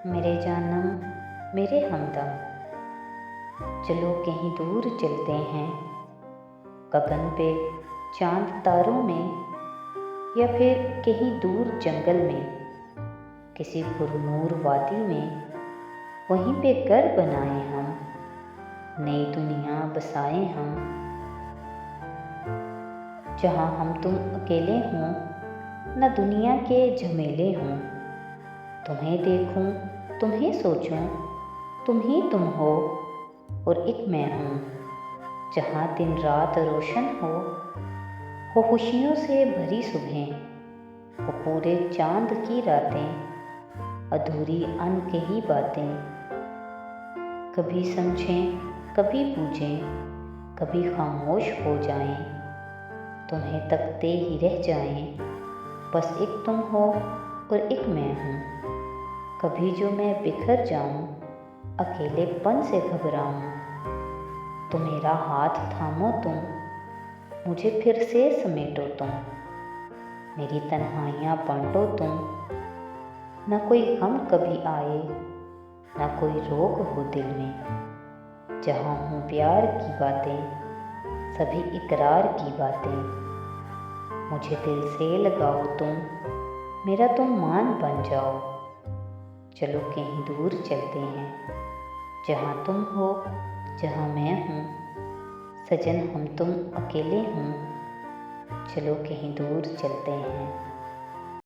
मेरे जानम मेरे हमदम, चलो कहीं दूर चलते हैं, गगन पे चांद तारों में, या फिर कहीं दूर जंगल में, किसी पुरनूर वादी में। वहीं पे घर बनाए हम, नई दुनिया बसाए हम, जहाँ हम तुम अकेले हों, न दुनिया के झमेले हों। तुम्हें देखूं, तुम्हें सोचूं, तुम ही तुम हो और एक मैं हूँ। जहाँ दिन रात रोशन हो खुशियों से भरी सुबहें, हो पूरे चांद की रातें, अधूरी अनकही बातें। कभी समझें, कभी बूझें, कभी खामोश हो जाएं, तुम्हें तकते ही रह जाएं। बस एक तुम हो और एक मैं हूँ। कभी जो मैं बिखर जाऊं, अकेलेपन से घबराऊं, तो मेरा हाथ थामो तुम, मुझे फिर से समेटो तुम। मेरी तन्हाइयाँ बांटो तुम, न कोई गम कभी आए, न कोई रोग हो दिल में। जहाँ हूँ प्यार की बातें, सभी इकरार की बातें। मुझे दिल से लगाओ तुम, मेरा तुम मान बन जाओ। चलो कहीं दूर चलते हैं, जहाँ तुम हो, जहाँ मैं हूँ। सजन हम तुम अकेले हूँ, चलो कहीं दूर चलते हैं।